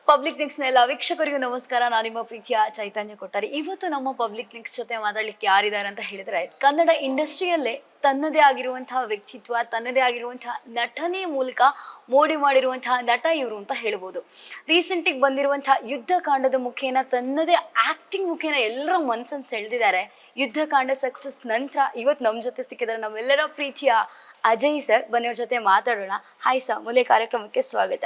Public ಲಿಂಕ್ಸ್ನ ಎಲ್ಲ ವೀಕ್ಷಕರಿಗೂ ನಮಸ್ಕಾರ. ನಾನು ನಿಮ್ಮ ಪ್ರೀತಿಯ ಚೈತನ್ಯ ಕೊಟ್ಟಾರಿ. ಇವತ್ತು ನಮ್ಮ ಪಬ್ಲಿಕ್ ಲಿಂಕ್ಸ್ ಜೊತೆ ಮಾತಾಡ್ಲಿಕ್ಕೆ ಯಾರಿದ್ದಾರೆ ಅಂತ ಹೇಳಿದ್ರೆ, ಕನ್ನಡ ಇಂಡಸ್ಟ್ರಿಯಲ್ಲೇ ತನ್ನದೇ ಆಗಿರುವಂತಹ ವ್ಯಕ್ತಿತ್ವ, ತನ್ನದೇ ಆಗಿರುವಂತಹ ನಟನೆ ಮೂಲಕ ಮೋಡಿ ಮಾಡಿರುವಂತಹ ನಟ ಇವರು ಅಂತ ಹೇಳ್ಬೋದು. ರೀಸೆಂಟಿಗೆ ಬಂದಿರುವಂತಹ ಯುದ್ಧಕಾಂಡದ ಮುಖೇನ ತನ್ನದೇ ಆಕ್ಟಿಂಗ್ ಮುಖೇನ ಎಲ್ಲರ ಮನಸ್ಸನ್ನು ಸೆಳೆದಿದ್ದಾರೆ. ಯುದ್ಧಕಾಂಡ ಸಕ್ಸಸ್ ನಂತರ ಇವತ್ತು ನಮ್ಮ ಜೊತೆ ಸಿಕ್ಕಿದ್ದಾರೆ ನಮ್ಮೆಲ್ಲರ ಪ್ರೀತಿಯ ಅಜಯ್ ಸರ್. ಬನ್ನಿ ಅವ್ರ ಜೊತೆ ಮಾತಾಡೋಣ. ಹಾಯ್ ಸರ್, ಮೊದಲೇ ಕಾರ್ಯಕ್ರಮಕ್ಕೆ ಸ್ವಾಗತ.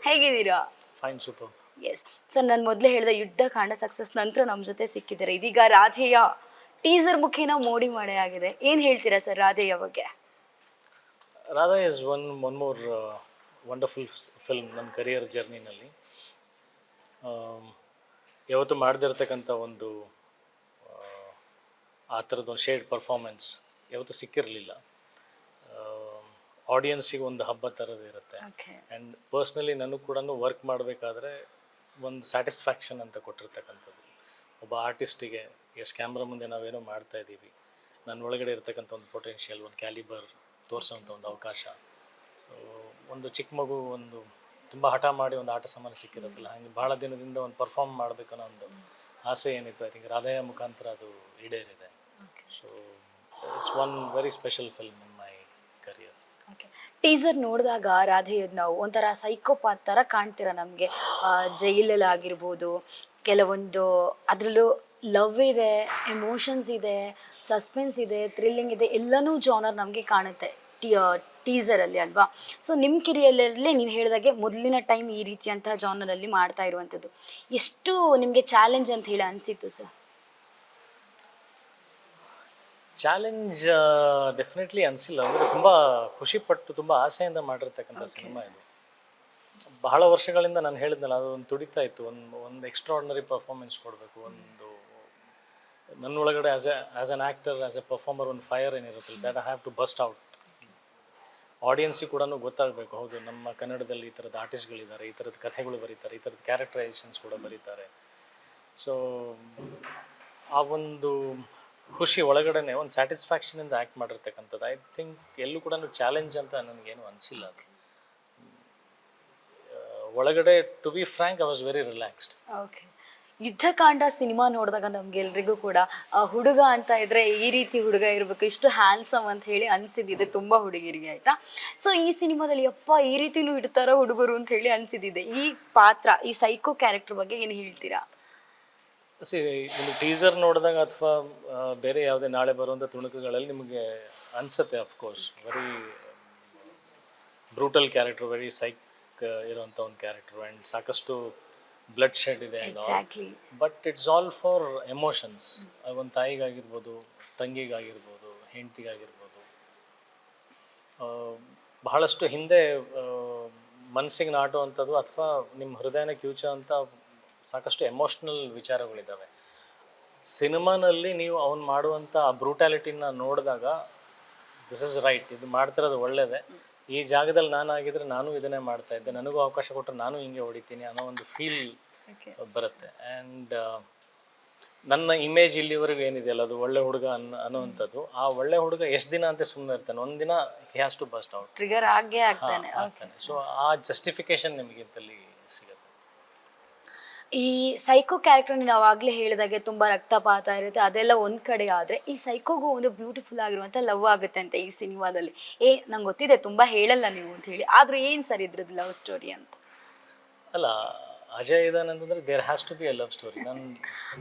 ಹೇಗಿದ್ದೀರಾ? Fine, super. ಎಸ್ ಸರ್, ನಾನು ಮೊದಲೇ ಹೇಳಿದ ಯುದ್ಧಕಾಂಡ ಸಕ್ಸಸ್ ನಂತರ ನಮ್ಮ ಜೊತೆ ಸಿಕ್ಕಿದ್ದಾರೆ. ಇದೀಗ ರಾಧೆಯ ಟೀಸರ್ ಮುಖೇನ ಮೋಡಿ ಮಾಡೇ ಆಗಿದೆ. ಏನು ಹೇಳ್ತೀರಾ ಸರ್ ರಾಧೆಯ ಬಗ್ಗೆ? Radha is one more wonderful film ನನ್ನ ಕರಿಯರ್ ಜರ್ನಿನಲ್ಲಿ. ಯಾವತ್ತೂ ಮಾಡದಿರ್ತಕ್ಕಂಥ ಒಂದು ಆ ಥರದ್ದೊಂದು ಶೇಡ್ ಪರ್ಫಾರ್ಮೆನ್ಸ್ ಯಾವತ್ತೂ ಸಿಕ್ಕಿರಲಿಲ್ಲ. ಆಡಿಯನ್ಸಿಗೆ ಒಂದು ಹಬ್ಬ ಥರದ್ದು ಇರುತ್ತೆ. ಆ್ಯಂಡ್ ಪರ್ಸ್ನಲಿ ನನಗೂ ಕೂಡ ವರ್ಕ್ ಮಾಡಬೇಕಾದ್ರೆ ಒಂದು ಸ್ಯಾಟಿಸ್ಫ್ಯಾಕ್ಷನ್ ಅಂತ ಕೊಟ್ಟಿರ್ತಕ್ಕಂಥದ್ದು. ಒಬ್ಬ ಆರ್ಟಿಸ್ಟಿಗೆ ಕ್ಯಾಮ್ರಾ ಮುಂದೆ ನಾವೇನೋ ಮಾಡ್ತಾ ಇದ್ದೀವಿ, ನನ್ನ ಒಳಗಡೆ ಇರ್ತಕ್ಕಂಥ ಒಂದು ಪೊಟೆನ್ಷಿಯಲ್, ಒಂದು ಕ್ಯಾಲಿಬರ್ ತೋರಿಸೋಂಥ ಒಂದು ಅವಕಾಶ. ಒಂದು ಚಿಕ್ಕ ಮಗು ಒಂದು ತುಂಬ ಹಠ ಮಾಡಿ ಒಂದು ಆಟ ಸಾಮಾನು ಸಿಕ್ಕಿರುತ್ತಲ್ಲ, ಹಾಗೆ ಭಾಳ ದಿನದಿಂದ ಒಂದು ಪರ್ಫಾರ್ಮ್ ಮಾಡಬೇಕನ್ನೋ ಒಂದು ಆಸೆ ಏನಿತ್ತು, ಐ ಥಿಂಕ್ ರಾಧೆಯ ಮುಖಾಂತರ ಅದು ಈಡೇರಿದೆ. So it's one very special film in my career. Teaser ನೋಡಿದಾಗ ರಾಧೆಯದ್ ನಾವು ಒಂಥರ ಸೈಕೋಪಾತ್ ಥರ ಕಾಣ್ತೀರ ನಮಗೆ. ಜೈಲಲ್ಲಿ ಆಗಿರ್ಬೋದು, ಕೆಲವೊಂದು ಅದರಲ್ಲೂ ಲವ್ ಇದೆ, ಎಮೋಷನ್ಸ್ ಇದೆ, ಸಸ್ಪೆನ್ಸ್ ಇದೆ, ಥ್ರಿಲ್ಲಿಂಗ್ ಇದೆ, ಎಲ್ಲನೂ ಜಾನರ್ ನಮಗೆ ಕಾಣುತ್ತೆ ಟೀಸರಲ್ಲಿ ಅಲ್ವಾ? ಸೊ ನಿಮ್ಮ ಕಿರಿಯಲ್ಲೇ ನೀವು ಹೇಳಿದಾಗೆ ಮೊದಲಿನ ಟೈಮ್ ಈ ರೀತಿಯಂತಹ ಜಾನರಲ್ಲಿ ಮಾಡ್ತಾ ಇರುವಂಥದ್ದು ಎಷ್ಟು ನಿಮಗೆ ಚಾಲೆಂಜ್ ಅಂತ ಹೇಳಿ ಅನಿಸಿತ್ತು ಸರ್? ಚಾಲೆಂಜ್ ಡೆಫಿನೆಟ್ಲಿ ಅನಿಸಿಲ್ಲ. ಅಂದರೆ ತುಂಬ ಖುಷಿಪಟ್ಟು ತುಂಬ ಆಸೆಯಿಂದ ಮಾಡಿರ್ತಕ್ಕಂಥ ಸಿನಿಮಾ ಇದು. ಬಹಳ ವರ್ಷಗಳಿಂದ ನಾನು ಹೇಳಿದ್ನಲ್ಲ, ಅದು ಒಂದು ತುಡಿತಾ ಇತ್ತು, ಒಂದು ಎಕ್ಸ್ಟ್ರಾರ್ಡಿನರಿ ಪರ್ಫಾರ್ಮೆನ್ಸ್ ಕೊಡಬೇಕು. ಒಂದು ನನ್ನೊಳಗಡೆ as an actor, as a performer ಒಂದು ಫೈರ್ ಏನಿರುತ್ತಲ್ಲ, that I have to bust out. ಆಡಿಯನ್ಸಿಗೆ ಕೂಡ ಗೊತ್ತಾಗಬೇಕು, ಹೌದು ನಮ್ಮ ಕನ್ನಡದಲ್ಲಿ ಈ ಥರದ ಆರ್ಟಿಸ್ಟ್ಗಳಿದ್ದಾರೆ, ಈ ಥರದ ಕಥೆಗಳು ಬರೀತಾರೆ, ಈ ಥರದ ಕ್ಯಾರೆಕ್ಟರೈಸೇಷನ್ಸ್ ಕೂಡ ಬರೀತಾರೆ. ಸೊ ಆ ಒಂದು ಖುಷಿ ಒಳಗಡೆ ಒಂದು ಸ್ಯಾಟಿಸ್ಫ್ಯಾಕ್ಷನಿಂದ ಆ್ಯಕ್ಟ್ ಮಾಡಿರ್ತಕ್ಕಂಥದ್ದು. ಐ ಥಿಂಕ್ ಎಲ್ಲೂ ಕೂಡ ಚಾಲೆಂಜ್ ಅಂತ ನನಗೇನು ಅನಿಸಿಲ್ಲ. ಅದು ಒಳಗಡೆ to be frank I was very relaxed. Okay, Yuddhakanda cinema ನೋಡಿದಾಗ ನಮ್ಗೆಲ್ರಿಗೂ ಕೂಡ ಹುಡುಗ ಅಂತ ಇದ್ರೆ ಈ ರೀತಿ ಹುಡುಗ ಇರಬೇಕು, ಇಷ್ಟು ಹ್ಯಾಂಡ್ಸಮ್ ಅಂತ ಹೇಳಿ ಅನ್ಸಿದ್ದಿದೆ ತುಂಬ ಹುಡುಗಿರಿಗೆ, ಆಯ್ತಾ? ಸೊ ಈ ಸಿನಿಮಾದಲ್ಲಿ ಅಪ್ಪ ಈ ರೀತಿನೂ ಇಡ್ತಾರ ಹುಡುಗರು ಅಂತ ಹೇಳಿ ಅನ್ಸಿದ್ದಿದೆ. ಈ ಪಾತ್ರ, ಈ ಸೈಕೋ ಕ್ಯಾರೆಕ್ಟರ್ ಬಗ್ಗೆ ಏನು ಹೇಳ್ತೀರಾ? ನಿಮಗೆ ಟೀಸರ್ ನೋಡಿದಾಗ ಅಥವಾ ಬೇರೆ ಯಾವುದೇ ನಾಳೆ ಬರುವಂಥ ತುಣುಕುಗಳಲ್ಲಿ ನಿಮಗೆ ಅನಿಸುತ್ತೆ, of course very brutal character, very psych ಇರೋಂಥ ಒಂದು ಕ್ಯಾರೆಕ್ಟರ್, ಆ್ಯಂಡ್ ಸಾಕಷ್ಟು ಬ್ಲಡ್ ಶೆಡ್ ಇದೆ. But it's all for emotions. ಒಂದು ತಾಯಿಗಾಗಿರ್ಬೋದು, ತಂಗಿಗಾಗಿರ್ಬೋದು, ಹೆಂಡತಿಗಾಗಿರ್ಬೋದು, ಬಹಳಷ್ಟು ಹಿಂದೆ ಮನಸ್ಸಿಗೆ ನಾಟುವಂಥದ್ದು ಅಥವಾ ನಿಮ್ಮ ಹೃದಯನ ಕಿವುಚೋ ಅಂಥ ಸಾಕಷ್ಟು ಎಮೋಷ್ನಲ್ ವಿಚಾರಗಳಿದ್ದಾವೆ. ಸಿನಿಮಾನಲ್ಲಿ ನೀವು ಅವ್ನು ಮಾಡುವಂಥ ಆ ಬ್ರೂಟ್ಯಾಲಿಟಿನ ನೋಡಿದಾಗ ದಿಸ್ ಇಸ್ ರೈಟ್, ಇದು ಮಾಡ್ತಿರೋದು ಒಳ್ಳೆಯದೇ, ಈ ಜಾಗದಲ್ಲಿ ನಾನಾಗಿದ್ದರೆ ನಾನು ಇದನ್ನೇ ಮಾಡ್ತಾ ಇದ್ದೆ, ನನಗೂ ಅವಕಾಶ ಕೊಟ್ಟರೆ ನಾನು ಹಿಂಗೆ ಹೊಡಿತೀನಿ ಅನ್ನೋ ಒಂದು ಫೀಲ್ ಬರುತ್ತೆ. ಆ್ಯಂಡ್ ನನ್ನ ಇಮೇಜ್ ಇಲ್ಲಿವರೆಗೂ ಏನಿದೆಯಲ್ಲ, ಅದು ಒಳ್ಳೆ ಹುಡುಗ ಅನ್ನೋವಂಥದ್ದು, ಆ ಒಳ್ಳೆ ಹುಡುಗ ಎಷ್ಟು ದಿನ ಅಂತ ಸುಮ್ಮನೆ ಇರ್ತಾನೆ, ಒಂದಿನ he has to bust out, trigger ಆಗೇ ಆಗ್ತಾನೆ. ಸೊ ಆ ಜಸ್ಟಿಫಿಕೇಶನ್ ನಿಮಗೆ ಇಂತಲ್ಲಿ ಸಿಗುತ್ತೆ. ಈ ಸೈಕೋ ಕ್ಯಾರೆಕ್ಟರ್ ನೀವು ಅವಾಗಲೇ ಹೇಳಿದಾಗೆ ತುಂಬ ರಕ್ತಪಾತ ಇರುತ್ತೆ, ಅದೆಲ್ಲ ಒಂದು ಕಡೆ ಆದರೆ ಈ ಸೈಕೋಗೂ ಒಂದು ಬ್ಯೂಟಿಫುಲ್ ಆಗಿರುವಂಥ ಲವ್ ಆಗುತ್ತೆ ಅಂತ ಈ ಸಿನಿಮಾದಲ್ಲಿ. ನಂಗೆ ಗೊತ್ತಿದೆ ತುಂಬ ಹೇಳಲ್ಲ ನೀವು ಅಂತ ಹೇಳಿ, ಆದರೂ ಏನು ಸರ್ ಇದ್ರದ್ದು ಲವ್ ಸ್ಟೋರಿ ಅಂತ? ಅಲ್ಲ, ಅಜಯ್ ಇದಾನಂತಂದ್ರೆ there has to be a love story.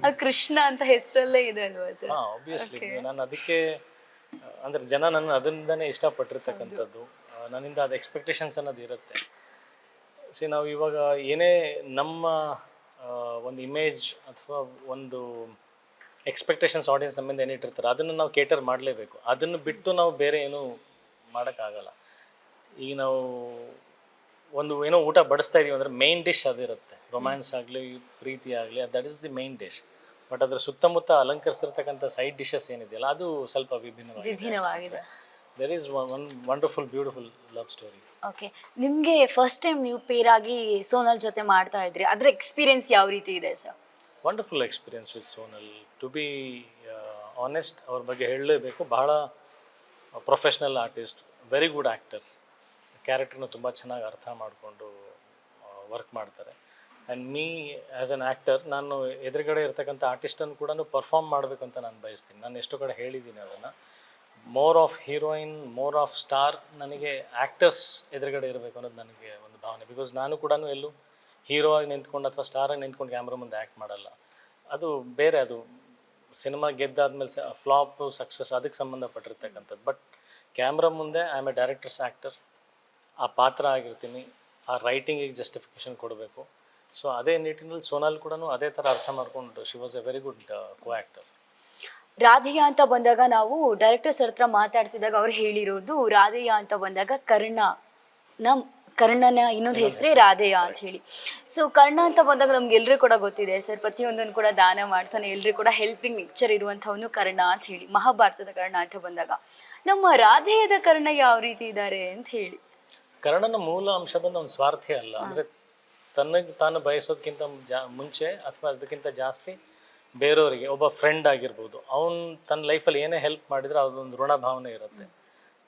ಅದು ಕೃಷ್ಣ ಅಂತ ಹೆಸರಲ್ಲೇ ಇದೆ ಅಲ್ವಾ ಸರ್? ಹಾಂ, ಆಬ್ವಿಯಸ್ಲಿ. ನಾನು ಅದಕ್ಕೆ ಅಂದರೆ ಜನ ನನ್ನ ಅದರಿಂದನೇ ಇಷ್ಟಪಟ್ಟಿರ್ತಕ್ಕಂಥದ್ದು, ನನ್ನಿಂದ ಅದು ಎಕ್ಸ್ಪೆಕ್ಟೇಷನ್ಸ್ ಅನ್ನೋದು ಇರುತ್ತೆ. ನಾವು ಇವಾಗ ಏನೇ ನಮ್ಮ ಒಂದು ಇಮೇಜ್ ಅಥವಾ ಒಂದು ಎಕ್ಸ್ಪೆಕ್ಟೇಷನ್ಸ್ ಆಡಿಯನ್ಸ್ ನಮ್ಮಿಂದ ಏನಿಟ್ಟಿರ್ತಾರೆ ಅದನ್ನು ನಾವು ಕೇಟರ್ ಮಾಡಲೇಬೇಕು. ಅದನ್ನು ಬಿಟ್ಟು ನಾವು ಬೇರೆ ಏನೂ ಮಾಡೋಕ್ಕಾಗಲ್ಲ. ಈಗ ನಾವು ಒಂದು ಏನೋ ಊಟ ಬಡಿಸ್ತಾ ಇದೀವಿ ಅಂದರೆ ಮೇನ್ ಡಿಶ್ ಅದಿರುತ್ತೆ, ರೊಮ್ಯಾನ್ಸ್ ಆಗಲಿ ಪ್ರೀತಿ ಆಗಲಿ, that is the main dish. But ಅದರ ಸುತ್ತಮುತ್ತ ಅಲಂಕರಿಸಿರ್ತಕ್ಕಂಥ ಸೈಡ್ ಡಿಶಸ್ ಏನಿದೆಯಲ್ಲ ಅದು ಸ್ವಲ್ಪ ವಿಭಿನ್ನವಾಗಿದೆ. There is one wonderful beautiful love story. Okay, ನಿಮಗೆ ಫಸ್ಟ್ ಟೈಮ್ ನೀವು ಪೇರಾಗಿ ಸೋನಲ್ ಜೊತೆ ಮಾಡ್ತಾ ಇದ್ರಿ, ಅದರ ಎಕ್ಸ್ಪೀರಿಯನ್ಸ್ ಯಾವ ರೀತಿ ಇದೆ sir? Wonderful experience with Sonal. To be honest, ಅವ್ರ ಬಗ್ಗೆ ಹೇಳಲೇಬೇಕು, ಬಹಳ professional artist, very good actor, ಕ್ಯಾರೆಕ್ಟರ್ನ ತುಂಬ ಚೆನ್ನಾಗಿ ಅರ್ಥ ಮಾಡಿಕೊಂಡು ವರ್ಕ್ ಮಾಡ್ತಾರೆ. And me as an actor ನಾನು ಎದುರುಗಡೆ ಇರ್ತಕ್ಕಂಥ ಆರ್ಟಿಸ್ಟನ್ನು ಕೂಡ ಪರ್ಫಾರ್ಮ್ ಮಾಡಬೇಕು ಅಂತ ನಾನು ಬಯಸ್ತೀನಿ. ನಾನು ಎಷ್ಟೋ ಕಡೆ ಹೇಳಿದ್ದೀನಿ ಅದನ್ನು. More of heroine, more off star ನನಗೆ ಆ್ಯಕ್ಟರ್ಸ್ ಎದುರುಗಡೆ ಇರಬೇಕು ಅನ್ನೋದು ನನಗೆ ಒಂದು ಭಾವನೆ. ಬಿಕಾಸ್ ನಾನು ಕೂಡ ಎಲ್ಲೂ ಹೀರೋ ಆಗಿ ನಿಂತ್ಕೊಂಡು ಅಥವಾ ಸ್ಟಾರಾಗಿ ನಿಂತ್ಕೊಂಡು ಕ್ಯಾಮ್ರಾ ಮುಂದೆ ಆ್ಯಕ್ಟ್ ಮಾಡಲ್ಲ. ಅದು ಬೇರೆ, ಅದು ಸಿನಿಮಾ ಗೆದ್ದಾದ್ಮೇಲೆ ಫ್ಲಾಪು ಸಕ್ಸಸ್ ಅದಕ್ಕೆ ಸಂಬಂಧಪಟ್ಟಿರ್ತಕ್ಕಂಥದ್ದು. ಬಟ್ ಕ್ಯಾಮ್ರಾ ಮುಂದೆ I am A directors actor. ಆ ಪಾತ್ರ ಆಗಿರ್ತೀನಿ, ಆ ರೈಟಿಂಗಿಗೆ ಜಸ್ಟಿಫಿಕೇಷನ್ ಕೊಡಬೇಕು. ಸೊ ಅದೇ ನಿಟ್ಟಿನಲ್ಲಿ ಸೋನಾಲ್ ಕೂಡ ಅದೇ ಥರ ಅರ್ಥ ಮಾಡ್ಕೊಂಡು she was a very good co actor. Radheya ಅಂತ ಬಂದಾಗ ನಾವು ಡೈರೆಕ್ಟರ್ ಸರ್ ಹತ್ರ ಮಾತಾಡ್ತಿದ್ದಾಗ ಅವ್ರು ಹೇಳಿರೋದು, ರಾಧೆಯ ಅಂತ ಬಂದಾಗ ಕರ್ಣನ ಇನ್ನೊಂದು ಹೆಸರೇ ರಾಧೆಯ ಅಂತ ಹೇಳಿ. ಸೊ ಕರ್ಣ ಅಂತ ಬಂದಾಗ ನಮ್ಗೆ ಎಲ್ರಿಗೂ ಕೂಡ ಗೊತ್ತಿದೆ ಸರ್, ಪ್ರತಿಯೊಂದನ್ನು ಕೂಡ ದಾನ ಮಾಡ್ತಾನೆ, ಎಲ್ರಿಗೂ ಕೂಡ ಹೆಲ್ಪಿಂಗ್ ನೇಚರ್ ಇರುವಂಥವನು ಕರ್ಣ ಅಂತ ಹೇಳಿ. ಮಹಾಭಾರತದ ಕರ್ಣ ಅಂತ ಬಂದಾಗ ನಮ್ಮ ರಾಧೆಯದ ಕರ್ಣ ಯಾವ ರೀತಿ ಇದ್ದಾರೆ ಅಂತ ಹೇಳಿ. ಕರ್ಣನ ಮೂಲ ಅಂಶ ಬಂದು ಅವ್ನು ಸ್ವಾರ್ಥಿ ಅಲ್ಲ. ಅಂದರೆ ತನಗೆ ತಾನು ಬಯಸೋದಕ್ಕಿಂತ ಮುಂಚೆ ಅಥವಾ ಅದಕ್ಕಿಂತ ಜಾಸ್ತಿ ಬೇರೆಯವರಿಗೆ ಒಬ್ಬ ಫ್ರೆಂಡ್ ಆಗಿರ್ಬೋದು, ಅವನು ತನ್ನ ಲೈಫಲ್ಲಿ ಏನೇ ಹೆಲ್ಪ್ ಮಾಡಿದ್ರೆ ಅದೊಂದು ಋಣ ಭಾವನೆ ಇರುತ್ತೆ.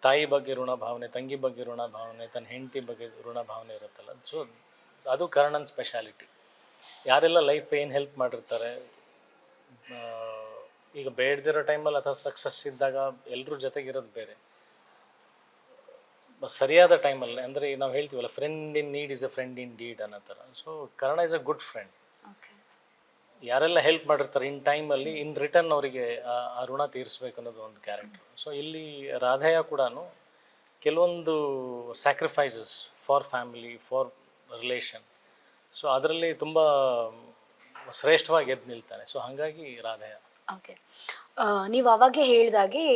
ತಾಯಿ ಬಗ್ಗೆ ಋಣ ಭಾವನೆ, ತಂಗಿ ಬಗ್ಗೆ ಋಣ ಭಾವನೆ, ತನ್ನ ಹೆಂಡತಿ ಬಗ್ಗೆ ಋಣ ಭಾವನೆ ಇರುತ್ತಲ್ಲ. ಸೊ ಅದು ಕರ್ಣನ ಸ್ಪೆಷಾಲಿಟಿ. ಯಾರೆಲ್ಲ ಲೈಫ್ ಏನು ಹೆಲ್ಪ್ ಮಾಡಿರ್ತಾರೆ, ಈಗ ಬೇಡದಿರೋ ಟೈಮಲ್ಲಿ ಅಥವಾ ಸಕ್ಸಸ್ ಇದ್ದಾಗ ಎಲ್ಲರೂ ಜೊತೆಗಿರೋದು ಬೇರೆ, ಸರಿಯಾದ ಟೈಮಲ್ಲಿ, ಅಂದರೆ ಈಗ ನಾವು ಹೇಳ್ತೀವಲ್ಲ, friend in need is A friend in deed ಅನ್ನೋ ಥರ. So Karna is a good friend. ಯಾರೆಲ್ಲ ಹೆಲ್ಪ್ ಮಾಡಿರ್ತಾರೆ ಇನ್ ಟೈಮಲ್ಲಿ, ಇನ್ ರಿಟರ್ನ್ ಅವರಿಗೆ ಆ ಋಣ ತೀರಿಸ್ಬೇಕು ಅನ್ನೋದು ಒಂದು ಕ್ಯಾರೆಕ್ಟರ್. ಸೊ ಇಲ್ಲಿ ರಾಧೆಯ ಕೂಡ ಕೆಲವೊಂದು sacrifices for family, for relation, so ಅದರಲ್ಲಿ ತುಂಬ ಶ್ರೇಷ್ಠವಾಗಿ ಎದ್ದು ನಿಲ್ತಾನೆ. ಸೊ ಹಾಗಾಗಿ ರಾಧೆಯ. ಓಕೆ, ನೀವು ಅವಾಗಲೇ ಹೇಳಿದಾಗೆ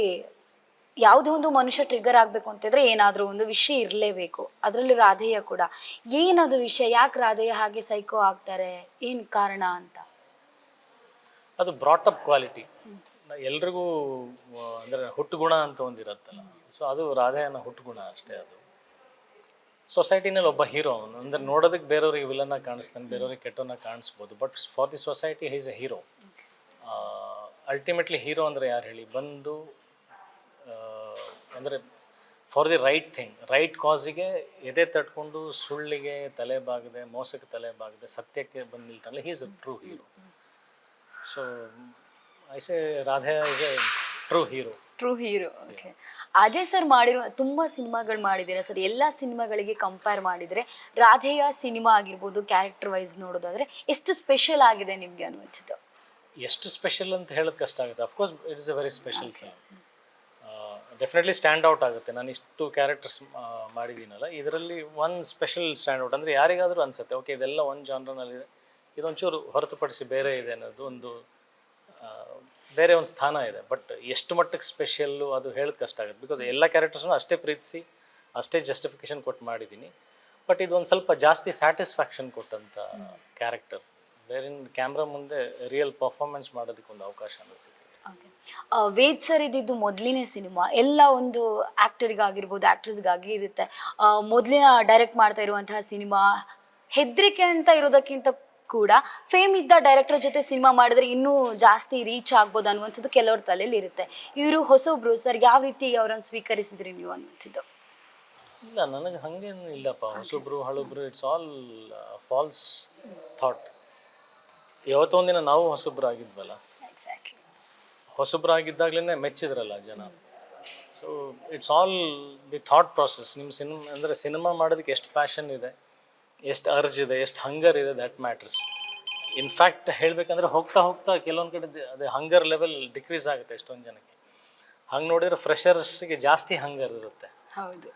ಯಾವುದೋ ಒಂದು ಮನುಷ್ಯ ಟ್ರಿಗರ್ ಆಗಬೇಕು ಅಂತಿದ್ರೆ ಏನಾದರೂ ಒಂದು ವಿಷಯ ಇರಲೇಬೇಕು. ಅದರಲ್ಲಿ ರಾಧೆಯ ಕೂಡ ಏನದು ವಿಷಯ, ಯಾಕೆ ರಾಧೆಯ ಹಾಗೆ ಸೈಕೋ ಆಗ್ತಾರೆ, ಏನು ಕಾರಣ ಅಂತ? ಅದು ಬ್ರಾಟಪ್ ಕ್ವಾಲಿಟಿ. ಎಲ್ರಿಗೂ ಅಂದರೆ ಹುಟ್ಟುಗುಣ ಅಂತ ಒಂದಿರುತ್ತಲ್ಲ, ಸೊ ಅದು ರಾಧೆಯನ್ನ ಹುಟ್ಟುಗುಣ ಅಷ್ಟೇ. ಅದು ಸೊಸೈಟಿನಲ್ಲಿ ಒಬ್ಬ ಹೀರೋ ಅವನು, ಅಂದರೆ ನೋಡೋದಕ್ಕೆ ಬೇರೆಯವ್ರಿಗೆ ವಿಲನ್ನಾಗಿ ಕಾಣಿಸ್ತಾನೆ, ಬೇರೆಯವ್ರಿಗೆ ಕೆಟ್ಟವನ್ನಾಗಿ ಕಾಣಿಸ್ಬೋದು, but for the society he is a hero. Ultimately hero ಅಂದರೆ ಯಾರು ಹೇಳಿ, ಬಂದು ಅಂದರೆ for the right thing, right ಕಾಸಿಗೆ ಎದೆ ತಟ್ಕೊಂಡು ಸುಳ್ಳಿಗೆ ತಲೆ ಬಾಗದೆ, ಮೋಸಕ್ಕೆ ತಲೆ ಬಾಗದೆ, ಸತ್ಯಕ್ಕೆ ಬಂದು ನಿಲ್ತಾನಲ್ಲ, he is a true hero. So I say Radhe is a true hero. True hero. Okay, Ajay sir ಮಾಡಿರೋ ತುಂಬ ಸಿನಿಮಾಗಳು ಮಾಡಿದ್ದೀರಾ ಸರ್. ಎಲ್ಲ ಸಿನಿಮಾಗಳಿಗೆ ಕಂಪೇರ್ ಮಾಡಿದರೆ ರಾಧೆಯ ಸಿನಿಮಾ ಆಗಿರ್ಬೋದು, ಕ್ಯಾರೆಕ್ಟರ್ ವೈಸ್ ನೋಡೋದಾದರೆ ಎಷ್ಟು ಸ್ಪೆಷಲ್ ಆಗಿದೆ ನಿಮಗೆ ಅನ್ನುವಂಥದ್ದು? ಎಷ್ಟು ಸ್ಪೆಷಲ್ ಅಂತ ಹೇಳೋದು ಕಷ್ಟ ಆಗುತ್ತೆ. Of course it is A very special film. Definitely stand out ಆಗುತ್ತೆ. ನಾನು ಇಷ್ಟು ಕ್ಯಾರೆಕ್ಟರ್ಸ್ ಮಾಡಿದ್ದೀನಲ್ಲ, ಇದರಲ್ಲಿ ಒನ್ ಸ್ಪೆಷಲ್ ಸ್ಟ್ಯಾಂಡ್ ಔಟ್, ಅಂದರೆ ಯಾರಿಗಾದರೂ ಅನಿಸುತ್ತೆ ಓಕೆ ಇದೆಲ್ಲ ಒಂದು ಜಾನ್ರನಲ್ಲಿದೆ, ಇದೊಂಚೂರು ಹೊರತುಪಡಿಸಿ ಬೇರೆ ಇದೆ ಅನ್ನೋದು ಒಂದು ಬೇರೆ ಒಂದು ಸ್ಥಾನ ಇದೆ. ಬಟ್ ಎಷ್ಟು ಮಟ್ಟಕ್ಕೆ ಸ್ಪೆಷಲ್ಲು ಅದು ಹೇಳೋದು ಕಷ್ಟ ಆಗುತ್ತೆ. ಬಿಕಾಸ್ ಎಲ್ಲ ಕ್ಯಾರೆಕ್ಟರ್ಸ್ನು ಅಷ್ಟೇ ಪ್ರೀತಿಸಿ ಅಷ್ಟೇ ಜಸ್ಟಿಫಿಕೇಷನ್ ಕೊಟ್ಟು ಮಾಡಿದ್ದೀನಿ. ಬಟ್ ಇದೊಂದು ಸ್ವಲ್ಪ ಜಾಸ್ತಿ ಸ್ಯಾಟಿಸ್ಫ್ಯಾಕ್ಷನ್ ಕೊಟ್ಟಂಥ ಕ್ಯಾರೆಕ್ಟರ್, ಬೇರಿನ ಕ್ಯಾಮ್ರಾ ಮುಂದೆ ರಿಯಲ್ ಪರ್ಫಾರ್ಮೆನ್ಸ್ ಮಾಡೋದಕ್ಕೆ ಒಂದು ಅವಕಾಶ ಅನ್ನೋದು ಸಿಕ್ಕಿದೆ. ವೇದ್ ಸರ್ ಇದ್ದಿದ್ದು ಮೊದಲಿನೇ ಸಿನಿಮಾ, ಎಲ್ಲ ಒಂದು ಆ್ಯಕ್ಟರಿಗಾಗಿರ್ಬೋದು, ಆ್ಯಕ್ಟ್ರೆಸ್ಗಾಗಿ ಇರುತ್ತೆ. ಮೊದಲಿನ ಡೈರೆಕ್ಟ್ ಮಾಡ್ತಾ ಇರುವಂತಹ ಸಿನಿಮಾ, ಹೆದರಿಕೆ ಅಂತ ಇರೋದಕ್ಕಿಂತ ಕೂಡ ಫೇಮ್ ಇದ್ದ ಡೈರೆಕ್ಟರ್ ಜೊತೆ ಸಿನಿಮಾ ಮಾಡಿದ್ರೆ ಇನ್ನೂ ಜಾಸ್ತಿ ರೀಚ್ ಆಗ್ಬೋದು ಅನ್ನುವಂಥದ್ದು ಕೆಲವ್ರ ತಲೆಯಲ್ಲಿ ಇರುತ್ತೆ. ಇವರು ಹೊಸೊಬ್ರು ಸರ್, ಯಾವ ರೀತಿ ಅವರನ್ನು ಸ್ವೀಕರಿಸಿದ್ರಿ ನೀವು ಅನ್ನುವಂಥದ್ದು? ಇಲ್ಲ, ನನಗೆ ಹಾಗೇನು ಇಲ್ಲಪ್ಪ. ಹೊಸೊಬ್ರು ಹಳೊಬ್ರು, ಇಟ್ಸ್ ಆಲ್ ಫಾಲ್ಸ್ ಥಾಟ್. ಯಾವತ್ತೋ ಒಂದಿನ ನಾವು ಹೊಸೊಬ್ರು ಆಗಿದ್ವಲ್ಲ, ಎಕ್ಸಾಕ್ಟ್ಲಿ ಹೊಸೊಬ್ರಾಗಿದ್ದಾಗಲೇ ಮೆಚ್ಚಿದ್ರಲ್ಲ ಜನ. So it's all the thought process. ನಿಮ್ಮ ಅಂದರೆ ಸಿನಿಮಾ ಮಾಡೋದಕ್ಕೆ ಎಷ್ಟು ಪ್ಯಾಷನ್ ಇದೆ, ಎಷ್ಟು ಅರ್ಜ್ ಇದೆ, ಎಷ್ಟು ಹಂಗರ್ ಇದೆ, ದ್ಯಾಟ್ ಮ್ಯಾಟ್ರಸ್. ಇನ್ಫ್ಯಾಕ್ಟ್ ಹೇಳಬೇಕಂದ್ರೆ ಹೋಗ್ತಾ ಹೋಗ್ತಾ ಕೆಲವೊಂದು ಕಡೆ ಅದೇ ಹಂಗರ್ ಲೆವೆಲ್ ಡಿಕ್ರೀಸ್ ಆಗುತ್ತೆ ಎಷ್ಟೊಂದು ಜನಕ್ಕೆ. ಹಂಗೆ ನೋಡಿದ್ರೆ ಫ್ರೆಷರ್ಸ್ಗೆ ಜಾಸ್ತಿ ಹಂಗರ್ ಇರುತ್ತೆ. ಹೌದು,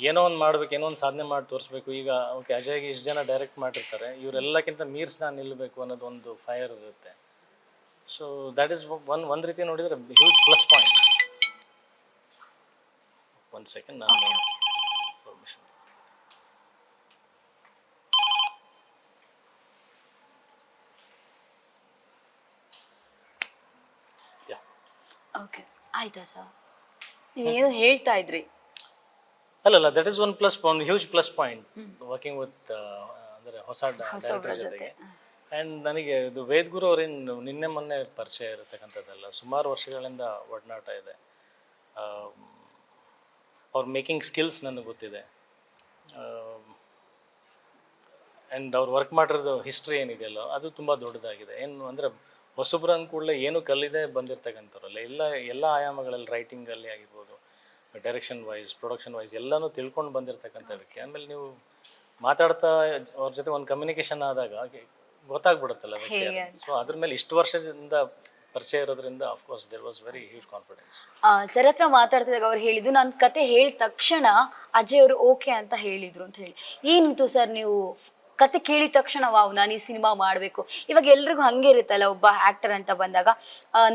ಏನೋ ಒಂದು ಮಾಡ್ಬೇಕು, ಏನೋ ಒಂದು ಸಾಧನೆ ಮಾಡಿ ತೋರಿಸ್ಬೇಕು. ಈಗ ಓಕೆ ಅಜಯ್ಗೆ ಇಷ್ಟು ಜನ ಡೈರೆಕ್ಟ್ ಮಾಡಿರ್ತಾರೆ, ಇವರೆಲ್ಲಕ್ಕಿಂತ ಮೀರ್ಸ್ ನಾನು ನಿಲ್ಲಬೇಕು ಅನ್ನೋದು ಒಂದು ಫೈರ್ ಇರುತ್ತೆ. ಸೊ ದ್ಯಾಟ್ ಈಸ್ ಒಂದು ರೀತಿ ನೋಡಿದರೆ ಹ್ಯೂಜ್ ಪ್ಲಸ್ ಪಾಯಿಂಟ್. ಒಂದು ಸೆಕೆಂಡ್, ನಾನು ಪರ್ಮಿಷನ್. ಓಕೆ, ಆಯ್ತಾ ಸರ್? ನೀವೇನು ಹೇಳ್ತಾ ಇದ್ರಿ? ಅಲ್ಲಲ್ಲ, ದಟ್ ಈಸ್ ಒನ್ ಪ್ಲಸ್, ಒಂದು huge plus point working with ಅಂದರೆ ಹೊಸ ಡೈರೆಕ್ಟರ್ ಜೊತೆಗೆ. ಆ್ಯಂಡ್ ನನಗೆ ಇದು ವೇದ್ ಗುರು ಅವರೇನು ನಿನ್ನೆ ಮೊನ್ನೆ ಪರಿಚಯ ಇರತಕ್ಕಂಥದ್ದಲ್ಲ, ಸುಮಾರು ವರ್ಷಗಳಿಂದ ಒಡನಾಟ ಇದೆ. ಅವ್ರ ಮೇಕಿಂಗ್ ಸ್ಕಿಲ್ಸ್ ನನಗೆ ಗೊತ್ತಿದೆ. ಆ್ಯಂಡ್ ಅವ್ರು ವರ್ಕ್ ಮಾಡಿರೋದು ಹಿಸ್ಟ್ರಿ ಏನಿದೆಯಲ್ಲ ಅದು ತುಂಬ ದೊಡ್ಡದಾಗಿದೆ. ಏನು ಅಂದರೆ ಹೊಸಬ್ರು ಅಂದ ಕೂಡಲೇ ಏನು ಕಲಿದೇ ಬಂದಿರ್ತಕ್ಕಂಥವ್ರಲ್ಲ, ಎಲ್ಲ ಆಯಾಮಗಳಲ್ಲಿ ರೈಟಿಂಗಲ್ಲಿ ಆಗಿರ್ಬೋದು, ಡೈರೆಕ್ಷನ್ ವೈಸ್, ಪ್ರೊಡಕ್ಷನ್ ವೈಸ್ ಎಲ್ಲನೂ ತಿಳ್ಕೊಂಡು ಬಂದಿರತಕ್ಕಂಥ ವ್ಯಕ್ತಿ. ಆಮೇಲೆ ನೀವು ಮಾತಾಡ್ತಾ ಅವ್ರ ಜೊತೆ ಒಂದು ಕಮ್ಯುನಿಕೇಷನ್ ಆದಾಗ ಗೊತ್ತಾಗ್ಬಿಡುತ್ತಲ್ಲ ವ್ಯಕ್ತಿ. ಸೊ ಅದ್ರ ಮೇಲೆ ಇಷ್ಟು ವರ್ಷದಿಂದ ಪರಿಚಯ ಇರೋದ್ರಿಂದ of course there was very huge confidence. Sir ಹತ್ರ ಮಾತಾಡ್ತಿದಾಗ ಅವ್ರು ಹೇಳಿದ್ದು, ನನ್ನ ಕತೆ ಹೇಳಿದ ತಕ್ಷಣ ಅಜಯ್ ಅವರು ಓಕೆ ಅಂತ ಹೇಳಿದ್ರು ಅಂತ ಹೇಳಿ. ಏನಿತ್ತು ಸರ್ ನೀವು ಕತೆ ಕೇಳಿದ ತಕ್ಷಣ ವಾವ್ ನಾನು ಈ ಸಿನಿಮಾ ಮಾಡಬೇಕು? ಇವಾಗ ಎಲ್ರಿಗೂ ಹಂಗೆ ಇರುತ್ತಲ್ಲ, ಒಬ್ಬ ಆಕ್ಟರ್ ಅಂತ ಬಂದಾಗ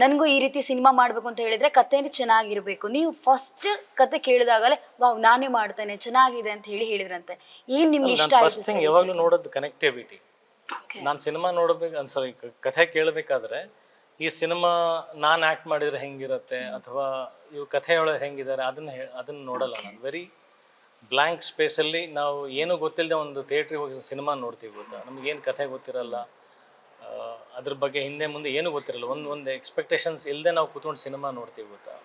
ನನಗೂ ಈ ರೀತಿ ಸಿನಿಮಾ ಮಾಡಬೇಕು ಅಂತ ಹೇಳಿದ್ರೆ ಕತೆನೇ ಚೆನ್ನಾಗಿರ್ಬೇಕು. ನೀವು ಫಸ್ಟ್ ಕತೆ ಕೇಳಿದಾಗಲೇ ವಾವ್ ನಾನೇ ಮಾಡ್ತೇನೆ ಚೆನ್ನಾಗಿದೆ ಅಂತ ಹೇಳಿದ್ರಂತೆ. ಏನ್ ನಿಮ್ಗೆ ಇಷ್ಟ ಫಸ್ಟ್ ಥಿಂಗ್ ಯಾವಾಗಲೂ ನೋಡೋದು ಕನೆಕ್ಟಿವಿಟಿ. ನಾನು ಸಿನಿಮಾ ನೋಡ್ಬೇಕು ಸಾರಿ ಕಥೆ ಕೇಳಬೇಕಾದ್ರೆ ಈ ಸಿನಿಮಾ ನಾನು ಆ್ಯಕ್ಟ್ ಮಾಡಿದರೆ ಹೆಂಗಿರುತ್ತೆ ಅಥವಾ ಇವು ಕಥೆಯೊಳಗೆ ಹೆಂಗಿದ್ದಾರೆ ಅದನ್ನು ನೋಡಲ್ಲ ನಾನು. ವೆರಿ ಬ್ಲ್ಯಾಂಕ್ ಸ್ಪೇಸಲ್ಲಿ ನಾವು ಏನೂ ಗೊತ್ತಿಲ್ಲದೆ ಒಂದು ಥಿಯೇಟ್ರಿಗೆ ಹೋಗಿ ಸಿನಿಮಾ ನೋಡ್ತೀವಿ ಗೊತ್ತಾ, ನಮಗೇನು ಕಥೆ ಗೊತ್ತಿರಲ್ಲ, ಅದ್ರ ಬಗ್ಗೆ ಹಿಂದೆ ಮುಂದೆ ಏನೂ ಗೊತ್ತಿರಲ್ಲ, ಒಂದು ಎಕ್ಸ್ಪೆಕ್ಟೇಷನ್ಸ್ ಇಲ್ಲದೆ ನಾವು ಕೂತ್ಕೊಂಡು ಸಿನಿಮಾ ನೋಡ್ತೀವಿ ಗೊತ್ತಾ.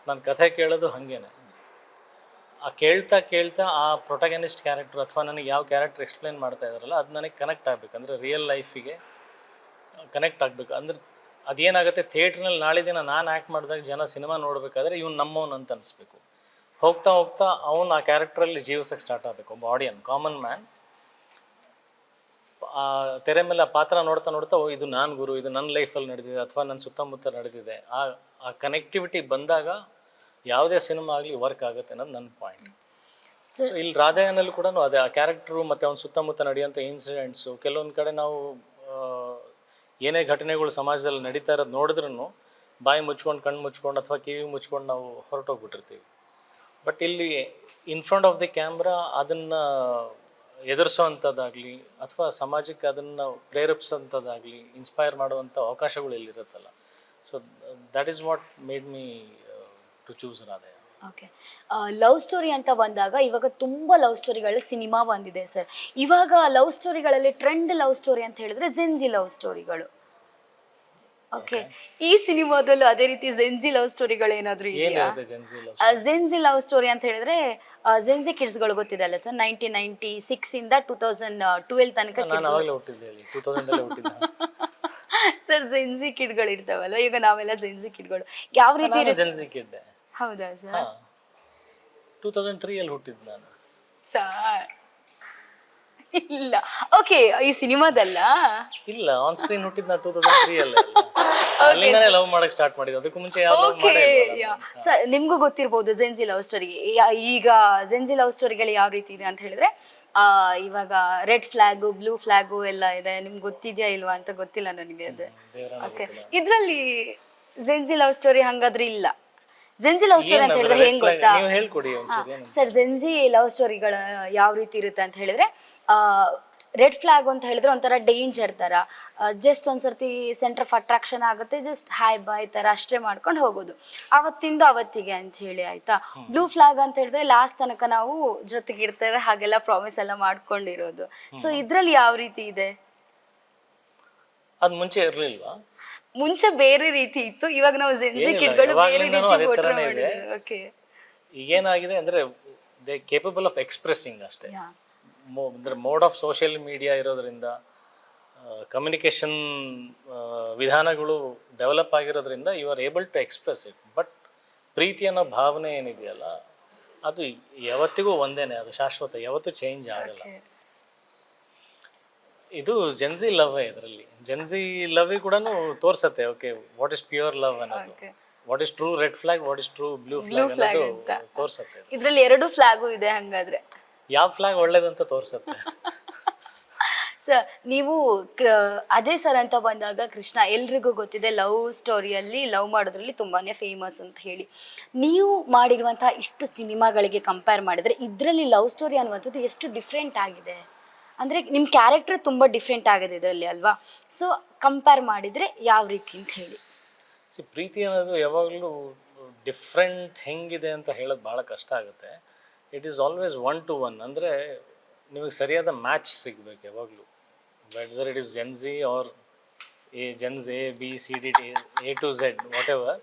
ನಾನು ಕಥೆ ಕೇಳೋದು ಹಾಗೇನೆ, ಆ ಕೇಳ್ತಾ ಆ ಪ್ರೊಟಗನಿಸ್ಟ್ ಕ್ಯಾರೆಕ್ಟರ್ ಅಥವಾ ನನಗೆ ಯಾವ ಕ್ಯಾರೆಕ್ಟರ್ ಎಕ್ಸ್ಪ್ಲೇನ್ ಮಾಡ್ತಾ ಇದ್ದಾರಲ್ಲ ಅದು ನನಗೆ ಕನೆಕ್ಟ್ ಆಗಬೇಕು. ಅಂದರೆ ರಿಯಲ್ ಲೈಫಿಗೆ ಕನೆಕ್ಟ್ ಆಗಬೇಕು. ಅಂದರೆ ಅದೇನಾಗುತ್ತೆ, ಥಿಯೇಟ್ರ್ನಲ್ಲಿ ನಾಳೆ ದಿನ ನಾನು ಆ್ಯಕ್ಟ್ ಮಾಡಿದಾಗ ಜನ ಸಿನಿಮಾ ನೋಡಬೇಕಾದ್ರೆ ಇವ್ನು ನಮ್ಮವನು ಅಂತ ಅನಿಸ್ಬೇಕು. ಹೋಗ್ತಾ ಅವನು ಆ ಕ್ಯಾರೆಕ್ಟ್ರಲ್ಲಿ ಜೀವಿಸೋಕ್ಕೆ ಸ್ಟಾರ್ಟ್ ಆಗಬೇಕು. ಒಬ್ಬ ಆಡಿಯನ್, ಕಾಮನ್ ಮ್ಯಾನ್ ಆ ತೆರೆ ಮೇಲೆ ಆ ಪಾತ್ರ ನೋಡ್ತಾ ಓ ಇದು ನಾನು ಗುರು, ಇದು ನನ್ನ ಲೈಫಲ್ಲಿ ನಡೆದಿದೆ ಅಥವಾ ನನ್ನ ಸುತ್ತಮುತ್ತ ನಡೆದಿದೆ. ಆ ಕನೆಕ್ಟಿವಿಟಿ ಬಂದಾಗ ಯಾವುದೇ ಸಿನಿಮಾ ಆಗಲಿ ವರ್ಕ್ ಆಗುತ್ತೆ ಅನ್ನೋದು ನನ್ನ ಪಾಯಿಂಟ್. ಸೊ ಇಲ್ಲಿ ರಾಧಾಯನಲ್ಲಿ ಕೂಡ ಅದೇ, ಆ ಕ್ಯಾರೆಕ್ಟ್ರು ಮತ್ತು ಅವ್ನ ಸುತ್ತಮುತ್ತ ನಡೆಯುವಂಥ ಇನ್ಸಿಡೆಂಟ್ಸು, ಕೆಲವೊಂದು ಕಡೆ ನಾವು ಏನೇ ಘಟನೆಗಳು ಸಮಾಜದಲ್ಲಿ ನಡೀತಾ ಇರೋದು ನೋಡಿದ್ರೂ ಬಾಯಿ ಮುಚ್ಕೊಂಡು, ಕಣ್ಣು ಮುಚ್ಕೊಂಡು ಅಥವಾ ಕಿವಿ ಮುಚ್ಕೊಂಡು ನಾವು ಹೊರಟೋಗ್ಬಿಟ್ಟಿರ್ತೀವಿ. ಬಟ್ ಇಲ್ಲಿ in front of the camera ಅದನ್ನು ಎದುರಿಸೋವಂಥದ್ದಾಗಲಿ ಅಥವಾ ಸಮಾಜಕ್ಕೆ ಅದನ್ನು ಪ್ರೇರೇಪಿಸೋಂಥದ್ದಾಗಲಿ, ಇನ್ಸ್ಪೈರ್ ಮಾಡುವಂಥ ಅವಕಾಶಗಳು ಇಲ್ಲಿರುತ್ತಲ್ಲ. So that is what made me to choose Radhe. Okay, love story ಅಂತ ಬಂದಾಗ ಇವಾಗ ತುಂಬಾ ಲವ್ ಸ್ಟೋರಿಗಳಲ್ಲಿ ಸಿನಿಮಾ ಬಂದಿದೆ ಸರ್. ಇವಾಗ ಲವ್ ಸ್ಟೋರಿಗಳಲ್ಲಿ ಟ್ರೆಂಡ್ ಲವ್ ಸ್ಟೋರಿ ಅಂತ ಹೇಳಿದ್ರೆ ಜೆನ್ಜಿ ಲವ್ ಸ್ಟೋರಿಗಳು. ಓಕೆ, ಈ ಸಿನಿಮಾದಲ್ಲೂ ಅದೇ ರೀತಿ ಜೆನ್ಜಿ ಲವ್ ಸ್ಟೋರಿಗಳು ಏನಾದ್ರು ಇದೆಯಾ? ಜೆನ್ಜಿ ಲವ್ ಸ್ಟೋರಿ ಅಂತ ಹೇಳಿದ್ರೆ ಜೆನ್ಜಿ ಕಿಡ್ಸ್ಗಳು ಗೊತ್ತಿದೆಲ್ಲ ಸರ್, 1996 ಇಂದ 2012 ತನಕ ಸರ್ ಜೆನ್ಜಿ ಕಿಡ್ಗಳು ಇರ್ತಾವಲ್ಲ, ಈಗ ನಾವೆಲ್ಲ ಜೆನ್ಜಿ ಕಿಡ್ಗಳು ಯಾವ ರೀತಿ ಇರುತ್ತೆ? ಹೌದಾ ಸರ್? 2003 ಅಲ್ಲಿ ಹುಟ್ಟಿದ್ದು ನಾನು ಸರ್. ಇಲ್ಲ, ಓಕೆ, ಈ ಸಿನಿಮಾದಲ್ಲ? ಇಲ್ಲ, ಆನ್ ಸ್ಕ್ರೀನ್ ಹುಟ್ಟಿದ್ದು ನಾನು 2003 ಅಲ್ಲೇ. ಅಲ್ಲಿಂದನೇ ಲವ್ ಮಾಡಕ್ಕೆ ಸ್ಟಾರ್ಟ್ ಮಾಡಿದ್ದು. ಅದಕ್ಕೂ ಮುಂಚೆ ಯಾವ ಲವ್ ಮಾಡೇ ಇಲ್ಲ. ಸರ್ ನಿಮ್ಗೂ ಗೊತ್ತಿರಬಹುದು ಜೆನ್ಜಿ ಲವ್ ಸ್ಟೋರಿ. ಈಗ ಜೆನ್ಜಿ ಲವ್ ಸ್ಟೋರಿಗಳು ಯಾವ ರೀತಿ ಇದೆ ಅಂತ ಹೇಳಿದ್ರೆ, ಇವಾಗ ರೆಡ್ ಫ್ಲಾಗು, ಬ್ಲೂ ಫ್ಲಾಗು ಎಲ್ಲ ಇದೆ. ನಿಮ್ಗೆ ಗೊತ್ತಿದ್ಯಾ ಇಲ್ವಾ ಅಂತ ಗೊತ್ತಿಲ್ಲ ನನಗೆ ಅದು. ಓಕೆ, ಇದ್ರಲ್ಲಿ ಜೆನ್ಜಿ ಲವ್ ಸ್ಟೋರಿ ಹಂಗಾದ್ರೆ ಇಲ್ಲ. ಜೆನ್ಜಿ ಲವ್ ಸ್ಟೋರಿ ಅಂತ ಹೇಳಿದ್ರೆ ಹೆಂಗ್ ಗೊತ್ತಾ ಸರ್? ಜೆನ್ಜಿ ಲವ್ ಸ್ಟೋರಿಗಳ ಯಾವ ರೀತಿ ಇರುತ್ತೆ ಅಂತ ಹೇಳಿದ್ರೆ, ರೆಡ್ ಫ್ಲಾಗ್ ಅಂತ ಹೇಳಿದ್ರೆ ಒಂಥರ ಡೇಂಜರ್ ತರ, ಜಸ್ಟ್ ಒಂದ್ಸರ್ತಿ ಸೆಂಟರ್ ಆಫ್ ಅಟ್ರಾಕ್ಷನ್ ಆಗುತ್ತೆ, ಜಸ್ಟ್ ಹಾಯ್ ಬಾಯ್ ತರ ಅಷ್ಟೇ ಮಾಡ್ಕೊಂಡು ಹೋಗೋದು, ಅವತ್ತಿಂದ ಅವತ್ತಿಗೆ ಅಂತ ಹೇಳಿ, ಆಯ್ತಾ. ಬ್ಲೂ ಫ್ಲಾಗ್ ಅಂತ ಹೇಳಿದ್ರೆ ಲಾಸ್ಟ್ ತನಕ ನಾವು ಜೊತೆಗಿರ್ತೇವೆ ಹಾಗೆಲ್ಲ ಪ್ರಾಮಿಸ್ ಎಲ್ಲ ಮಾಡ್ಕೊಂಡಿರೋದು. ಸೊ ಇದ್ರಲ್ಲಿ ಯಾವ ರೀತಿ ಇದೆ? ಅದ್ ಮುಂಚೆ ಇರ್ಲಿಲ್ವಾ? ಮುಂಚೆ ಬೇರೆ ರೀತಿ ಇತ್ತು, ಇವಾಗ ನಾವು ಜೆನ್ಜಿ ಕಿಡ್ಗಳು ಬೇರೆ ರೀತಿ ಪೋಟ್ರೆ ಮಾಡಿದ್ವಿ. ಓಕೆ, ಈಗೇನಾಗಿದೆ ಅಂದ್ರೆ ದೇ ಕೇಪಬಲ್ ಆಫ್ ಎಕ್ಸ್ಪ್ರೆಸಿಂಗ್ ಅಷ್ಟೇ. ಅಂದ್ರೆ ಮೋಡ್ ಆಫ್ ಸೋಷಿಯಲ್ ಮೀಡಿಯಾ ಇರೋದ್ರಿಂದ, ಕಮ್ಯುನಿಕೇಶನ್ ವಿಧಾನಗಳು ಡೆವಲಪ್ ಆಗಿರೋದ್ರಿಂದ you are able to express it. But ಪ್ರೀತಿ ಅನ್ನೋ ಭಾವನೆ ಏನಿದೆಯಲ್ಲ ಅದು ಯಾವತ್ತಿಗೂ ಒಂದೇನೆ, ಅದು ಶಾಶ್ವತ, ಯಾವತ್ತೂ ಚೇಂಜ್ ಆಗಲ್ಲ. ಇದು ಜೆನ್ಜಿ ಲವ್. ಇದರಲ್ಲಿ ಜೆನ್ಜಿ ಲವ್ ಕೂಡ ತೋರ್ಸತ್ತೆ. Okay, what is pure love ಅನ್ನೋದು, what is true red flag, what is true blue flag ಅನ್ನೋದು ತೋರ್ಸತ್ತೆ. ಇದ್ರಲ್ಲಿ ಎರಡು ಫ್ಲಾಗು ಇದೆ ಹಂಗಾದ್ರೆ. ಯಾವ ಫ್ಲಾಗ್ ಒಳ್ಳೇದಂತ ತೋರ್ಸತ್ತೆ. ಸರ್ ನೀವು ಅಜಯ್ ಸರ್ ಅಂತ ಬಂದಾಗ, ಕೃಷ್ಣ ಎಲ್ರಿಗೂ ಗೊತ್ತಿದೆ ಲವ್ ಸ್ಟೋರಿಯಲ್ಲಿ ಲವ್ ಮಾಡೋದ್ರಲ್ಲಿ ತುಂಬಾನೇ ಫೇಮಸ್ ಅಂತ ಹೇಳಿ. ನೀವು ಮಾಡಿರುವಂತಹ ಇಷ್ಟು ಸಿನಿಮಾಗಳಿಗೆ ಕಂಪೇರ್ ಮಾಡಿದ್ರೆ ಇದರಲ್ಲಿ ಲವ್ ಸ್ಟೋರಿ ಅನ್ನುವಂಥದ್ದು ಎಷ್ಟು ಡಿಫ್ರೆಂಟ್ ಆಗಿದೆ ಅಂದರೆ, ನಿಮ್ಮ ಕ್ಯಾರೆಕ್ಟರ್ ತುಂಬ ಡಿಫ್ರೆಂಟ್ ಆಗಿದೆ ಇದರಲ್ಲಿ ಅಲ್ವಾ? ಸೊ ಕಂಪೇರ್ ಮಾಡಿದರೆ ಯಾವ ರೀತಿ ಅಂತ ಹೇಳಿ. ಪ್ರೀತಿ ಅನ್ನೋದು ಯಾವಾಗಲೂ ಡಿಫ್ರೆಂಟ್ ಹೆಂಗಿದೆ ಅಂತ ಹೇಳೋದು ಭಾಳ ಕಷ್ಟ ಆಗುತ್ತೆ. It is always 1 to 1. ಅಂದರೆ ನಿಮಗೆ ಸರಿಯಾದ ಮ್ಯಾಚ್ ಸಿಗಬೇಕು ಯಾವಾಗಲೂ. Whether it is gen Z or gens A B C D A to Z whatever,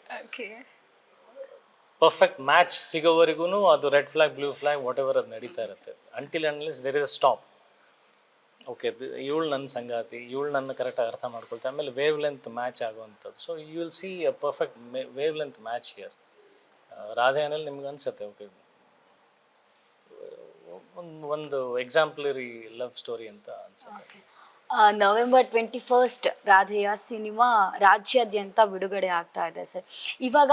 perfect match ಸಿಗೋವರೆಗೂ ಅದು red flag blue flag whatever ಅದು ನಡೀತಾ ಇರುತ್ತೆ. Until unless there is a stop. Okay ಇವಳು ನನ್ನ ಸಂಗಾತಿ, ಇವಳು ನನ್ನ ಕರೆಕ್ಟಾಗಿ ಅರ್ಥ ಮಾಡ್ಕೊಳ್ತಾರೆ, ಆಮೇಲೆ ವೇವ್ ಲೆಂತ್ ಮ್ಯಾಚ್ ಆಗುವಂಥದ್ದು. So you will see a perfect wave length match here. ರಾಧೆಯಲ್ಲಿ ನಿಮ್ಗೆ ಅನ್ಸುತ್ತೆ ಓಕೆ ಒಂದು ಎಕ್ಸಾಂಪ್ಲರಿ ಲವ್ ಸ್ಟೋರಿ ಅಂತ ಅನ್ಸುತ್ತೆ. ನವೆಂಬರ್ 21 ರಾಧೆಯ ಸಿನಿಮಾ ರಾಜ್ಯಾದ್ಯಂತ ಬಿಡುಗಡೆ ಆಗ್ತಾ ಇದೆ ಸರ್. ಇವಾಗ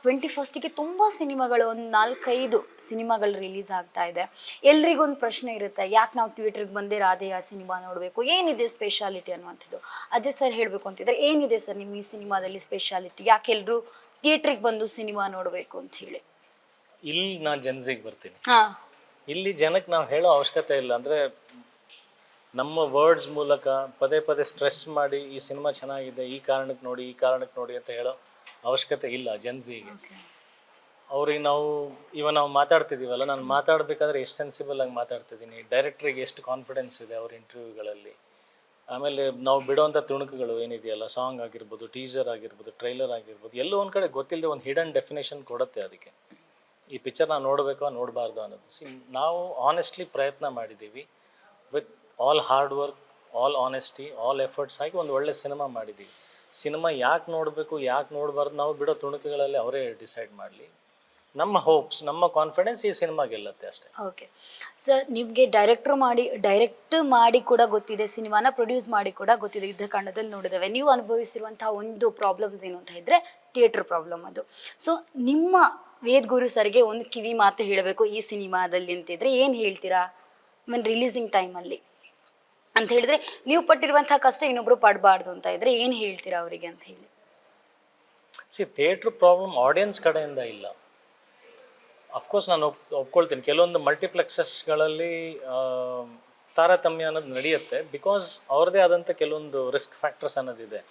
21ಗೆ ತುಂಬ ಸಿನಿಮಾಗಳು, ಒಂದು 4-5 ಸಿನಿಮಾಗಳು ರಿಲೀಸ್ ಆಗ್ತಾ ಇದೆ. ಎಲ್ರಿಗೊಂದು ಪ್ರಶ್ನೆ ಇರುತ್ತೆ, ಯಾಕೆ ನಾವು ಥಿಯೇಟ್ರಿಗೆ ಬಂದೇ ರಾಧೆಯ ಸಿನಿಮಾ ನೋಡಬೇಕು, ಏನಿದೆ ಸ್ಪೆಷಾಲಿಟಿ ಅನ್ನುವಂಥದ್ದು. ಅಜಯ್ ಸರ್ ಹೇಳಬೇಕು ಅಂತಿದ್ರೆ ಏನಿದೆ ಸರ್ ನಿಮ್ಮ ಈ ಸಿನಿಮಾದಲ್ಲಿ ಸ್ಪೆಷಾಲಿಟಿ, ಯಾಕೆ ಎಲ್ಲರೂ ಥಿಯೇಟ್ರಿಗೆ ಬಂದು ಸಿನಿಮಾ ನೋಡಬೇಕು ಅಂತ ಹೇಳಿ? ಇಲ್ಲಿ ನಾನು ಜನ್ಸಿಗೆ ಬರ್ತೀನಿ. ಹಾಂ, ಇಲ್ಲಿ ಜನಕ್ಕೆ ನಾವು ಹೇಳೋ ಅವಶ್ಯಕತೆ ಇಲ್ಲ. ಅಂದರೆ ನಮ್ಮ ವರ್ಡ್ಸ್ ಮೂಲಕ ಪದೇ ಪದೇ ಸ್ಟ್ರೆಸ್ ಮಾಡಿ ಈ ಸಿನಿಮಾ ಚೆನ್ನಾಗಿದೆ, ಈ ಕಾರಣಕ್ಕೆ ನೋಡಿ, ಈ ಕಾರಣಕ್ಕೆ ನೋಡಿ ಅಂತ ಹೇಳೋ ಅವಶ್ಯಕತೆ ಇಲ್ಲ ಜನ್ಸಿಗೆ. ಅವ್ರಿಗೆ ನಾವು ಮಾತಾಡ್ತಿದ್ದೀವಲ್ಲ, ನಾನು ಮಾತಾಡಬೇಕಾದ್ರೆ ಎಷ್ಟು ಸೆನ್ಸಿಬಲ್ ಆಗಿ ಮಾತಾಡ್ತಿದ್ದೀನಿ, ಡೈರೆಕ್ಟ್ರಿಗೆ ಎಷ್ಟು ಕಾನ್ಫಿಡೆನ್ಸ್ ಇದೆ ಅವ್ರ ಇಂಟರ್ವ್ಯೂಗಳಲ್ಲಿ, ಆಮೇಲೆ ನಾವು ಬಿಡೋವಂಥ ತುಣುಕುಗಳು ಏನಿದೆಯಲ್ಲ, ಸಾಂಗ್ ಆಗಿರ್ಬೋದು, ಟೀಸರ್ ಆಗಿರ್ಬೋದು, ಟ್ರೈಲರ್ ಆಗಿರ್ಬೋದು, ಎಲ್ಲೋ ಒಂದು ಕಡೆ ಗೊತ್ತಿಲ್ಲದೆ ಒಂದು ಹಿಡನ್ ಡೆಫಿನೇಷನ್ ಕೊಡುತ್ತೆ ಅದಕ್ಕೆ, ಈ ಪಿಕ್ಚರ್ ನಾವು ನೋಡಬೇಕು ನೋಡಬಾರ್ದು ಅನ್ನೋದು. ನಾವು ಆನೆಸ್ಟ್ಲಿ ಪ್ರಯತ್ನ ಮಾಡಿದ್ದೀವಿ, with all hard work, all honesty, all efforts ಆಗಿ ಒಂದು ಒಳ್ಳೆ ಸಿನಿಮಾ ಮಾಡಿದ್ದೀವಿ. ಸಿನಿಮಾ ಯಾಕೆ ನೋಡಬೇಕು, ಯಾಕೆ ನೋಡಬಾರ್ದು, ನಾವು ಬಿಡೋ ತುಣುಕುಗಳಲ್ಲಿ ಅವರೇ ಡಿಸೈಡ್ ಮಾಡಲಿ. ನಮ್ಮ ಹೋಪ್ಸ್, ನಮ್ಮ ಕಾನ್ಫಿಡೆನ್ಸ್ ಈ ಸಿನಿಮಾ ಗೆಲ್ಲತ್ತೆ ಅಷ್ಟೇ. ಓಕೆ ಸರ್, ನಿಮಗೆ ಡೈರೆಕ್ಟ್ ಮಾಡಿ ಕೂಡ ಗೊತ್ತಿದೆ, ಸಿನಿಮಾನ ಪ್ರೊಡ್ಯೂಸ್ ಮಾಡಿ ಕೂಡ ಗೊತ್ತಿದೆ, ಯುದ್ಧಕಾಂಡದಲ್ಲಿ ನೋಡಿದ್ದೇವೆ. ನೀವು ಅನುಭವಿಸಿರುವಂತಹ ಒಂದು ಪ್ರಾಬ್ಲಮ್ಸ್ ಏನು ಅಂತ ಇದ್ರೆ ಥಿಯೇಟರ್ ಪ್ರಾಬ್ಲಮ್ ಅದು. ಸೊ ನಿಮ್ಮ ವೇದ್ ಗುರು ಸರ್ಗೆ ಒಂದು ಕಿವಿ ಮಾತು ಹೇಳಬೇಕು ಈ ಸಿನಿಮಾದಲ್ಲಿ ಅಂತಿದ್ರೆ ಏನು ಹೇಳ್ತೀರಾ? ಮೀನ್ ರಿಲೀಸಿಂಗ್ ಟೈಮಲ್ಲಿ ಅಂತ ಹೇಳಿದ್ರೆ ನೀವು ಪಟ್ಟಿರುವಂತಹ ಕಷ್ಟ ಇನ್ನೊಬ್ರು ಪಡಬಾರ್ದು ಅಂತ ಇದ್ರೆ ಏನು ಹೇಳ್ತೀರಾ ಅವರಿಗೆ ಅಂತ ಹೇಳಿ? ಥಿಯೇಟ್ರ್ ಪ್ರಾಬ್ಲಮ್ ಆಡಿಯನ್ಸ್ ಕಡೆಯಿಂದ ಇಲ್ಲ. ಅಫ್ಕೋರ್ಸ್ ನಾನು ಒಪ್ಕೊಳ್ತೀನಿ, ಕೆಲವೊಂದು ಮಲ್ಟಿಪ್ಲೆಕ್ಸಸ್ಗಳಲ್ಲಿ ತಾರತಮ್ಯ ಅನ್ನೋದು ನಡೆಯುತ್ತೆ, ಬಿಕಾಸ್ ಅವ್ರದ್ದೇ ಆದಂಥ ಕೆಲವೊಂದು ರಿಸ್ಕ್ ಫ್ಯಾಕ್ಟರ್ಸ್ ಅನ್ನೋದಿದೆ.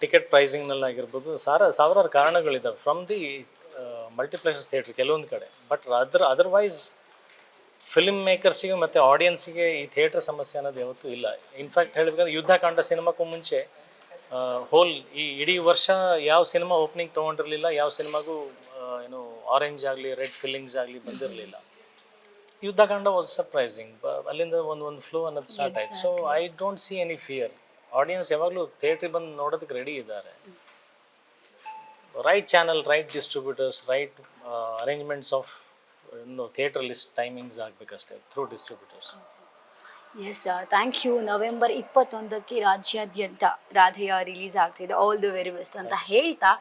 ಟಿಕೆಟ್ ಪ್ರೈಸಿಂಗ್ನಲ್ಲಾಗಿರ್ಬೋದು, ಸಾವಿರಾರು ಕಾರಣಗಳಿದ್ದಾವೆ ಫ್ರಮ್ ದಿ ಮಲ್ಟಿಪ್ಲೆಕ್ಸಸ್ ಥಿಯೇಟ್ರ್ ಕೆಲವೊಂದು ಕಡೆ. ಬಟ್ ಅದರ್ವೈಸ್ ಫಿಲ್ಮ್ ಮೇಕರ್ಸಿಗೆ ಮತ್ತು ಆಡಿಯನ್ಸಿಗೆ ಈ ಥಿಯೇಟ್ರ್ ಸಮಸ್ಯೆ ಅನ್ನೋದು ಯಾವತ್ತೂ ಇಲ್ಲ. ಇನ್ಫ್ಯಾಕ್ಟ್ ಹೇಳಬೇಕಂದ್ರೆ ಯುದ್ಧಕಾಂಡ ಸಿನಿಮಾಕ್ಕೂ ಮುಂಚೆ ಈ ಇಡೀ ವರ್ಷ ಯಾವ ಸಿನಿಮಾ ಓಪನಿಂಗ್ ತೊಗೊಂಡಿರಲಿಲ್ಲ, ಯಾವ ಸಿನಿಮಾಗೂ ಏನು ಆರೆಂಜ್ ಆಗಲಿ ರೆಡ್ ಫೀಲಿಂಗ್ಸ್ ಆಗಲಿ ಬಂದಿರಲಿಲ್ಲ. Yuddhakanda was surprising. ಅಲ್ಲಿಂದ ಒಂದು ಫ್ಲೋ ಅನ್ನೋದು ಸ್ಟಾರ್ಟ್ ಆಯಿತು. So I don't see any fear. Audience ಯಾವಾಗಲೂ ಥಿಯೇಟ್ರಿಗೆ ಬಂದು ನೋಡೋದಕ್ಕೆ ರೆಡಿ ಇದ್ದಾರೆ. Right channel, right distributors, right arrangements of theatre list timings ಆಗಬೇಕಷ್ಟೇ through distributors. Yes, thank you. November 21ಕ್ಕೆ ರಾಜ್ಯಾದ್ಯಂತ ರಾಧೆಯ ರಿಲೀಸ್ ಆಗ್ತಿದೆ. ಆಲ್ ದಿ ವೆರಿ ಬೆಸ್ಟ್ ಅಂತ ಹೇಳ್ತಾ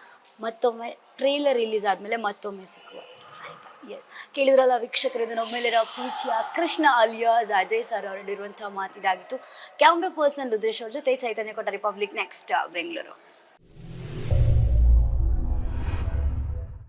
ಮತ್ತೊಮ್ಮೆ ಟ್ರೇಲರ್ ರಿಲೀಸ್ ಆದಮೇಲೆ ಮತ್ತೊಮ್ಮೆ ಸಿಕ್ಕುವ. ಆಯ್ತಾ? ಎಸ್, ಕೇಳಿದ್ರಲ್ಲ ವೀಕ್ಷಕರು, ಇದು ನಮ್ಮೆಲ್ಲರ ಪ್ರೀತಿಯ ಕೃಷ್ಣ ಅಲಿಯಾಸ್ ಅಜಯ್ ಸರ್ ಹೊರಡಿರುವಂಥ ಮಾತಿದಾಗಿತ್ತು. ಕ್ಯಾಮ್ರಾ ಪರ್ಸನ್ ರುದ್ರೇಶ್ ಅವ್ರ ಜೊತೆ ಚೈತನ್ಯ ಕೊಟ್ಟ, ರಿಪಬ್ಲಿಕ್ ನೆಕ್ಸ್ಟ್ ಬೆಂಗಳೂರು.